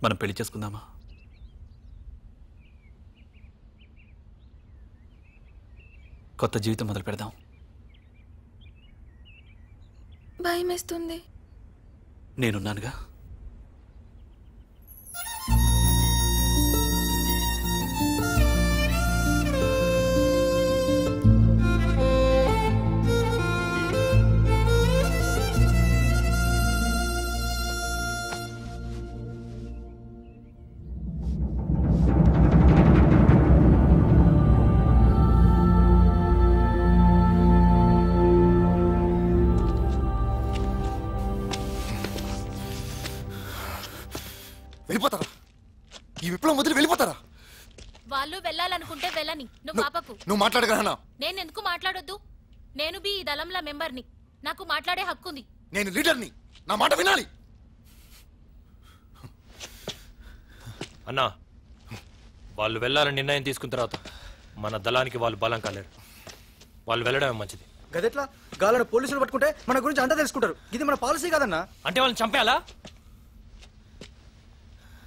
మనం పెళ్లి చేసుకుందామా? కొత్త జీవితం మొదలు పెడదాం. భయమేస్తుంది. నేనున్నానుగా. వెళ్ళిపోతారా? ఈ విప్లవం వదిలి వెళ్ళిపోతారా? వాళ్ళు వెళ్ళాలనుకుంటే వెళ్ళని. నువ్వు పాపకు. నువ్వు మాట్లాడగలనా? నేను ఎందుకు మాట్లాడొద్దు? నేను ఈ దళంల మెంబర్ని. నాకు మాట్లాడే హక్కు ఉంది. నేను లీడర్ని. నా మాట వినాలి. అన్నా, వాళ్ళు వెళ్ళాలని నిర్ణయం తీసుకున్న తర్వాత మన దళానికి వాళ్ళు బలం కాలేరు. వాళ్ళు వెళ్ళడమే మంచిది. గదెట్లా? గాలను పోలీసులు పట్టుకుంటే మన గురించి అంతా తెలుసుకుంటారు. ఇది మన పాలసీ కాదన్నా. అంటే వాళ్ళని చంపేయాలా?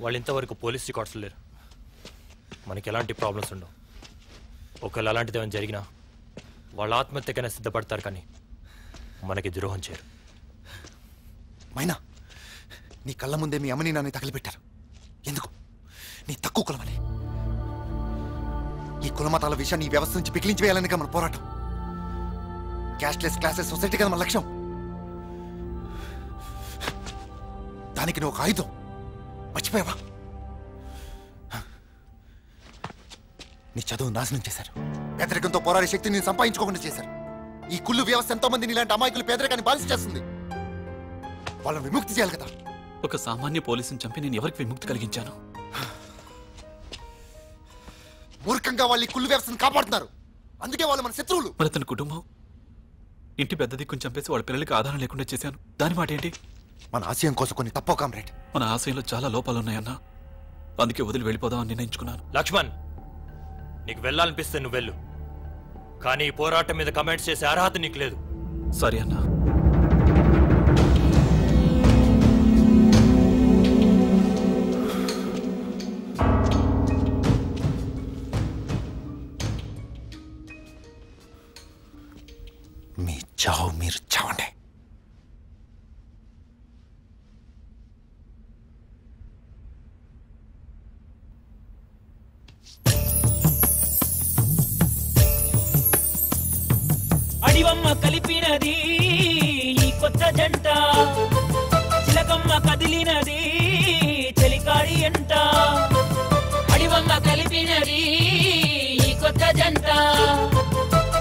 వాళ్ళు ఇంతవరకు పోలీస్ రికార్డ్స్ లేరు. మనకి ఎలాంటి ప్రాబ్లమ్స్ ఉండవు. ఒకవేళ అలాంటిది ఏమైనా జరిగినా వాళ్ళ ఆత్మహత్యకైనా సిద్ధపడతారు, కానీ మనకి ద్రోహం చేయరు. మైనా, నీ కళ్ళ ముందే మీ అమ్మని నాన్ని తగిలిపెట్టారు. ఎందుకు? నీ తక్కువ కులమని. ఈ కులమతాల విషయాన్ని ఈ వ్యవస్థ నుంచి పికిలించి వేయాలని మన పోరాటం. క్యాష్లెస్ క్లాసెస్ సొసైటీ కదా మన లక్ష్యం. దానికి నువ్వు ఒక ఆయుధం. మర్చిపోయావా? నీ చదువు నాశనం చేశారు. పేదరికంతో పోరాడే శక్తిని సంపాదించుకోకుండా చేశారు. ఈ కుళ్ళు వ్యవస్థ ఎంతో మందిని ఇలాంటి అమాయకులు పేదరికాన్ని బానిస చేస్తుంది. వాళ్ళని విముక్తి చేయాలి కదా. ఒక సామాన్య పోలీసుని చంపి నేను ఎవరికి విముక్తి కలిగించాను? మూర్ఖంగా వాళ్ళు ఈ కుళ్ళు వ్యవస్థను కాపాడుతున్నారు. అందుకే వాళ్ళు మన శత్రువులు. మరి తన కుటుంబం, ఇంటి పెద్ద దిక్కుని చంపేసి వాళ్ళ పిల్లలకి ఆధారం లేకుండా చేశాను. దాని మాట ఏంటి? మన ఆశయం కోసం కొన్ని తప్పో కామ్రేడ్. మన ఆశయంలో చాలా లోపాలున్నాయన్నా. అందుకే వదిలి వెళ్ళిపోదామని నిర్ణయించుకున్నాను. లక్ష్మణ్, నీకు వెళ్ళాలనిపిస్తే నువ్వు వెళ్ళు, కానీ ఈ పోరాటం మీద కమెంట్స్ చేసే అర్హత నీకు లేదు. సరే అన్నా. మీ చావు మీరు చావండి. అడివమ్మ కలిపినది ఈ కొత్త జంట, చిలకమ్మ కదిలినది చెలికాడి ఎంట. అడివమ్మ కలిపినది ఈ కొత్త జంట,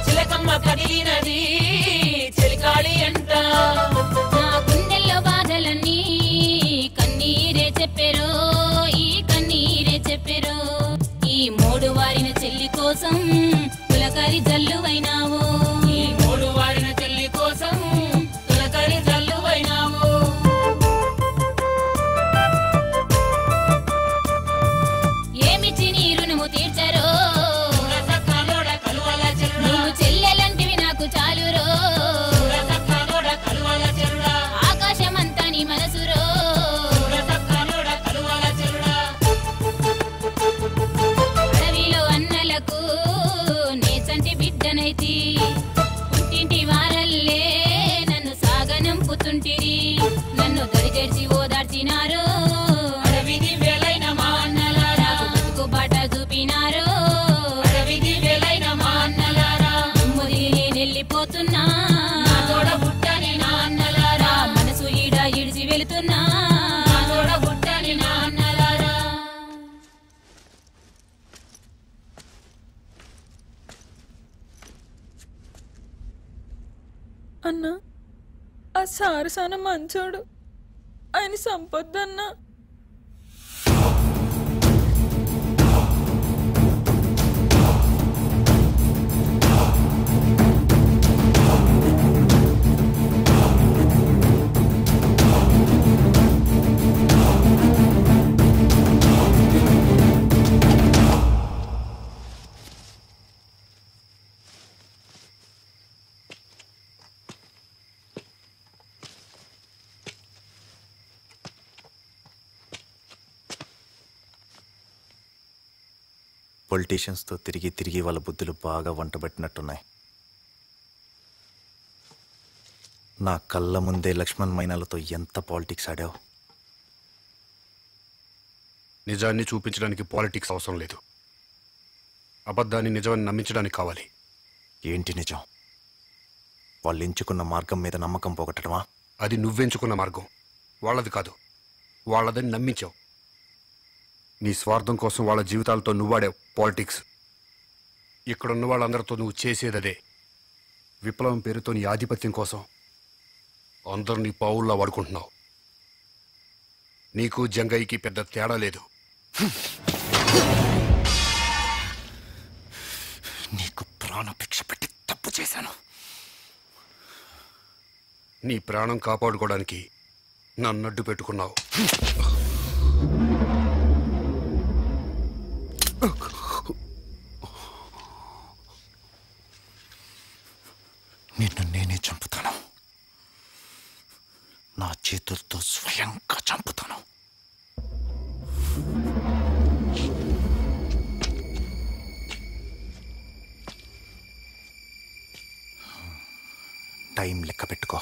చిలకమ్మ కదిలినది చెలికాడి ఎంట. నా గుండెల్లో బాధలన్నీ కన్నీరే చెప్పెరో, ఈ కన్నీరే చెప్పెరో. ఈ మోడు వారిన చెల్లి కోసం పులకరి జల్లువైనావు. ఈ మూడు వారిన చెల్లి కోసం తులకరి జల్లువైనావు. ఏమిచ్చి నీ రుణము తీర్చరో, నువ్వు చెల్లెలంటివి నాకు చాలురో. ఆకాశమంతా నీ మనసురో. అడవిలో అన్నలకు నేచంటి బిడ్డనైతి, పుట్టింటి వారల్లే నన్ను సాగనంపుతుంటిరి. నన్ను దరిచేర్చి ఓదార్చినారు. అడవిది వేలైన మా అన్నలారా, నాకు బాట చూపినారు. అడవిది వేలైన మా అన్నలారా, ముదిరి నేను వెళ్ళిపోతున్నా. నా తోడ పుట్టని నా అన్నలారా, మనసు ఈడ ఇడిచి వెళుతున్నా. నా తోడ పుట్టని నా అన్నలారా. అన్నా, ఆ సారసాన మంచోడు, ఆయన సంపొద్దన్నా. పొలిటీషియన్స్తో తిరిగి తిరిగి వాళ్ళ బుద్ధులు బాగా వంటబట్టినట్టున్నాయి. నా కళ్ళ ముందే లక్ష్మణ్ మైనాలతో ఎంత పాలిటిక్స్ ఆడావు. నిజాన్ని చూపించడానికి పాలిటిక్స్ అవసరం లేదు, అబద్ధాన్ని నిజమని నమ్మించడానికి కావాలి. ఏంటి నిజం? వాళ్ళు ఎంచుకున్న మార్గం మీద నమ్మకం పోగొట్టడమా? అది నువ్వెంచుకున్న మార్గం, వాళ్ళది కాదు. వాళ్ళదని నమ్మించావు. నీ స్వార్థం కోసం వాళ్ళ జీవితాలతో నువ్వాడావు పాలిటిక్స్. ఇక్కడున్న వాళ్ళందరితో నువ్వు చేసేదదే. విప్లవం పేరుతో నీ ఆధిపత్యం కోసం అందరినీ పావుల్లా వాడుకుంటున్నావు. నీకు జంగయ్యకి పెద్ద తేడా లేదు. నీకు ప్రాణభిక్ష పెట్టి తప్పు చేశాను. నీ ప్రాణం కాపాడుకోవడానికి నన్నడ్డు పెట్టుకున్నావు. నిన్ను నేనే చంపుతాను. నా చేతులతో స్వయంగా చంపుతాను. టైం లెక్క పెట్టుకో.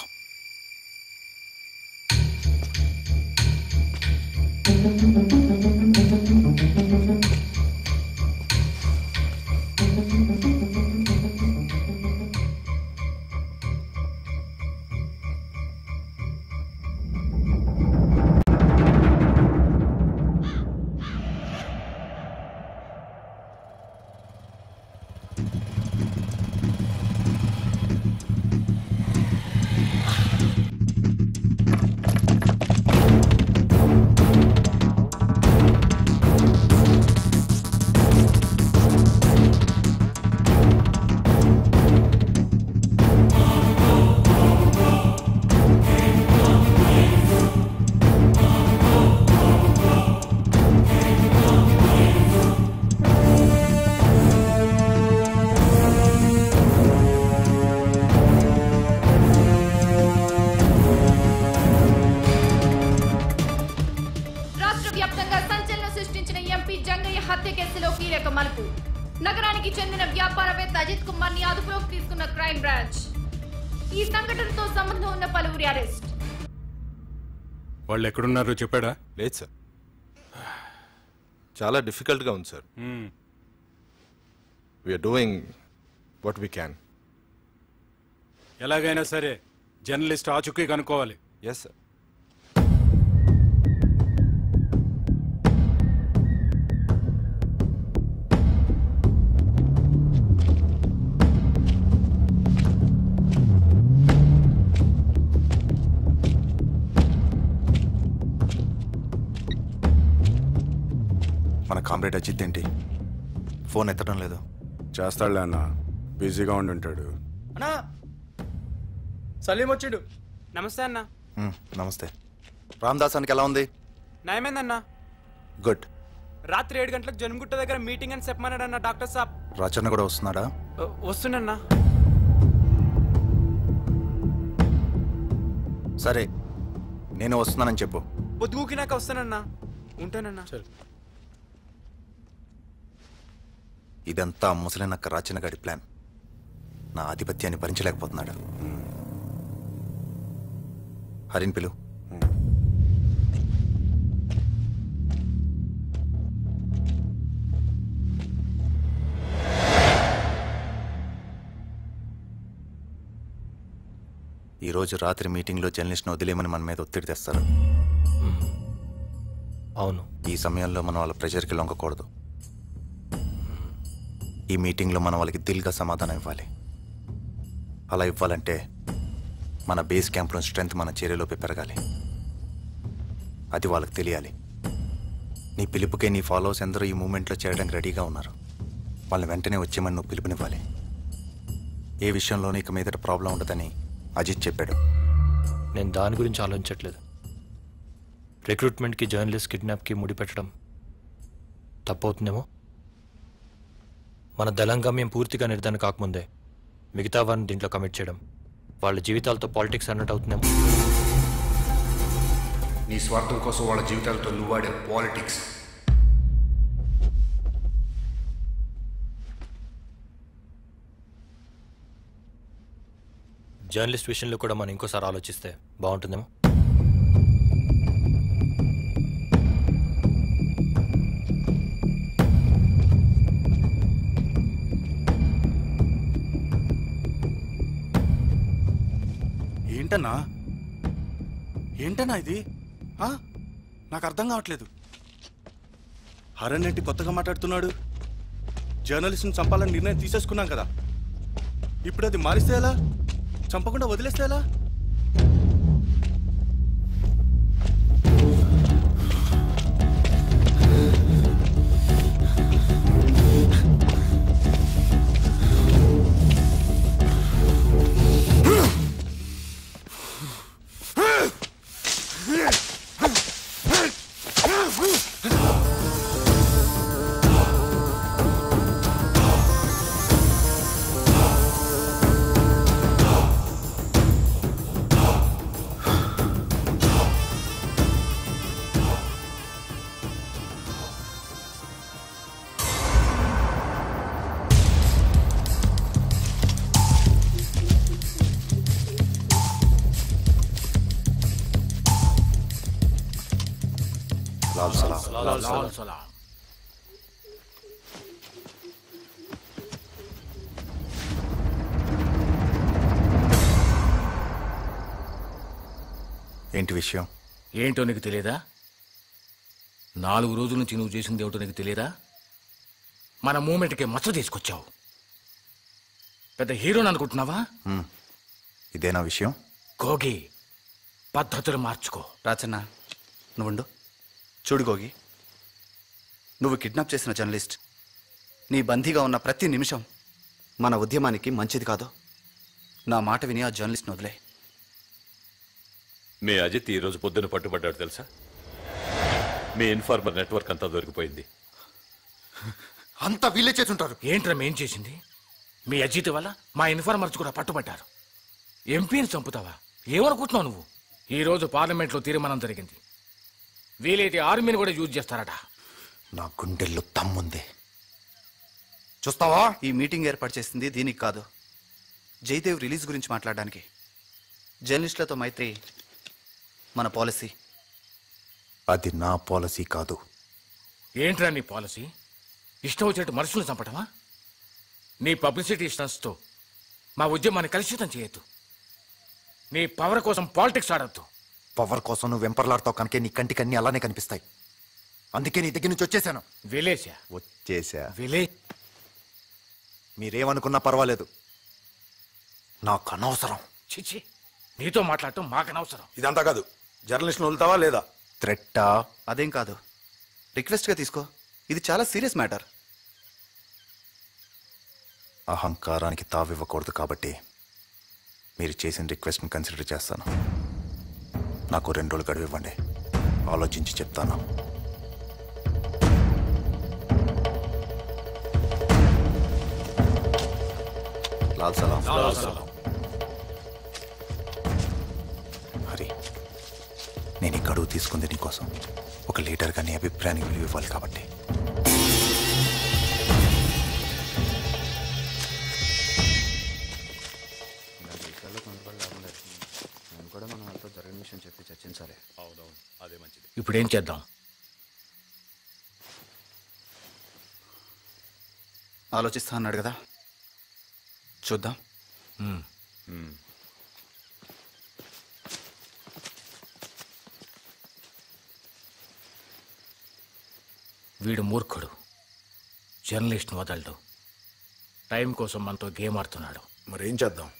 నగరానికి చెందిన వ్యాపారవేత్త అజిత్ కుమార్ ని అదుపులోకి తీసుకున్న క్రైమ్ బ్రాంచ్. ఈ సంఘటనతో సంబంధం ఉన్న పలువురి అరెస్ట్. వాళ్ళు ఎక్కడున్నారో చెప్పాడా? లేదు సార్, చాలా డిఫికల్ట్గా ఉంది sir. We're doing what we can. ఎలాగైనా సరే జర్నలిస్ట్ ఆచూకీ కనుక్కోవాలి. Yes sir. మన కామ్రేడ్ అజిత్ ఏంటి ఫోన్ ఎత్తడం లేదు? చేస్తాడులే అన్న, బిజీగా ఉండుంటాడు. అన్నా సలీం వచ్చిండు. నమస్తే అన్న. నమస్తే. రామదాసానికి ఎలా ఉంది? నయమేందన్నా. గుడ్. రాత్రి 7 గంటలకు జన్మగుట్ట దగ్గర మీటింగ్ అని చెప్పమన్నాడన్న డాక్టర్ సాబ్. రచన కూడా వస్తున్నాడా? వస్తున్నా. సరే, నేను వస్తున్నానని చెప్పు. పొద్దుగూకినాక వస్తానన్నా. ఉంటానన్నా. ఇదంతా ముసలినక్క రాచనగాడి ప్లాన్. నా ఆధిపత్యాన్ని భరించలేకపోతున్నాడు. హరిన్ పిలు. ఈరోజు రాత్రి మీటింగ్లో జర్నలిస్ట్ను వదిలేమని మన మీద ఒత్తిడి తెస్తారు. అవును. ఈ సమయంలో మనం వాళ్ళ ప్రెషర్కి లొంగకూడదు. ఈ మీటింగ్లో మనం వాళ్ళకి దిల్గా సమాధానం ఇవ్వాలి. అలా ఇవ్వాలంటే మన బేస్ క్యాంప్లో స్ట్రెంత్ మన చర్యలోపే పెరగాలి. అది వాళ్ళకి తెలియాలి. నీ పిలుపుకే నీ ఫాలోవర్స్ అందరూ ఈ మూమెంట్లో చేయడానికి రెడీగా ఉన్నారు. వాళ్ళని వెంటనే వచ్చేమని నువ్వు పిలుపునివ్వాలి. ఏ విషయంలోనూ ఇక మీదట ప్రాబ్లం ఉండదని అజిత్ చెప్పాడు. నేను దాని గురించి ఆలోచించట్లేదు. రిక్రూట్మెంట్కి జర్నలిస్ట్ కిడ్నాప్కి ముడిపెట్టడం తప్పవుతుందేమో. మన దళంగమ్యం పూర్తిగా నిర్ధారణ కాకముందే మిగతా వారిని దీంట్లో కమిట్ చేయడం వాళ్ళ జీవితాలతో పాలిటిక్స్ అన్నట్టు అవుతుందేమో. నీ స్వార్థం కోసం వాళ్ళ జీవితాలతో నువ్వాడే పాలిటిక్స్. జర్నలిస్ట్ విషయంలో కూడా మనం ఇంకోసారి ఆలోచిస్తే బాగుంటుందేమో. ఏంటన్నా ఇది? నాకు అర్థం కావట్లేదు. హరణ్ ఏంటి కొత్తగా మాట్లాడుతున్నాడు? జర్నలిస్ట్ని చంపాలని నిర్ణయం తీసేసుకున్నాం కదా, ఇప్పుడు అది మారిస్తే ఎలా? చంపకుండా వదిలేస్తే ఎలా? ఏంటి విషయం? ఏంటో నీకు తెలియదా? 4 రోజుల నుంచి నువ్వు చేసింది ఏమిటో నీకు తెలియదా? మన మూమెంట్కి మచ్చ తీసుకొచ్చావు. పెద్ద హీరోని అనుకుంటున్నావా? ఇదేనా విషయం? గోగి, పద్ధతులు మార్చుకో. రాచన్న నువ్వుండు. చూడు గోగి, నువ్వు కిడ్నాప్ చేసిన జర్నలిస్ట్ నీ బందీగా ఉన్న ప్రతి నిమిషం మన ఉద్యమానికి మంచిది కాదు. నా మాట విని ఆ జర్నలిస్ట్ని వదిలే. మీ అజిత్ ఈరోజు పొద్దున పట్టుబడ్డాడు తెలుసా? మీ ఇన్ఫార్మర్ నెట్వర్క్ అంతా దొరికిపోయింది. అంతా వీళ్ళే చేస్తుంటారు. ఏంట్రా మేం చేసింది? మీ అజిత్ వల్ల మా ఇన్ఫార్మర్స్ కూడా పట్టుబడ్డారు. ఎంపీని చంపుతావా? ఏమనుకుంటున్నావు నువ్వు? ఈరోజు పార్లమెంట్లో తీర్మానం జరిగింది, వీలైతే ఆర్మీని కూడా యూజ్ చేస్తారట. నా గుండెల్లో తమ్ముంది, చూస్తావా? ఈ మీటింగ్ ఏర్పాటు చేసింది దీనికి కాదు, జయదేవ్ రిలీజ్ గురించి మాట్లాడడానికి. జర్నలిస్టులతో మైత్రి మన పాలసీ. అది నా పాలసీ కాదు. ఏంట్రా నీ పాలసీ? ఇష్టం వచ్చినట్టు మనుషులను చంపటమా? నీ పబ్లిసిటీ స్టంట్స్తో మా ఉద్యమాన్ని కలుషితం చేయొద్దు. నీ పవర్ కోసం పాలిటిక్స్ ఆడద్దు. పవర్ కోసం నువ్వు వెంపర్లాడుతావు కనుక నీ కంటికన్నీ అలానే కనిపిస్తాయి. అందుకే నీ దగ్గర నుంచి వచ్చేసాను. వచ్చేసా. మీరేమనుకున్నా పర్వాలేదు, నాకు అనవసరం. చిచ్చి, నీతో మాట్లాడటం మాకు అనవసరం. ఇదంతా కాదు, జర్నలిస్ట్ని వదులుతావా లేదా? థ్రెట్టా? అదేం కాదు, రిక్వెస్ట్గా తీసుకో. ఇది చాలా సీరియస్ మ్యాటర్. అహంకారానికి తావివ్వకూడదు కాబట్టి మీరు చేసిన రిక్వెస్ట్ని కన్సిడర్ చేస్తాను. నాకు 2 రోజులు గడువు ఇవ్వండి, ఆలోచించి చెప్తాను. లాల్ సలాం. హరి, నేను ఈ గడువు తీసుకుంది నీకోసం. ఒక లీడర్గా నీ అభిప్రాయానికి విలువ ఇవ్వాలి కాబట్టి. కూడా మనం వాళ్ళతో జరిగిన విషయం చెప్పి చర్చించాలి. అవునవును, అదే మంచిది. ఇప్పుడేం చేద్దాం? ఆలోచిస్తా అన్నాడు కదా, చూద్దాం. వీడు మూర్ఖుడు, జర్నలిస్ట్ని వదలడు. టైం కోసం మనతో గేమ్ ఆడుతున్నాడు. మరేం చేద్దాం?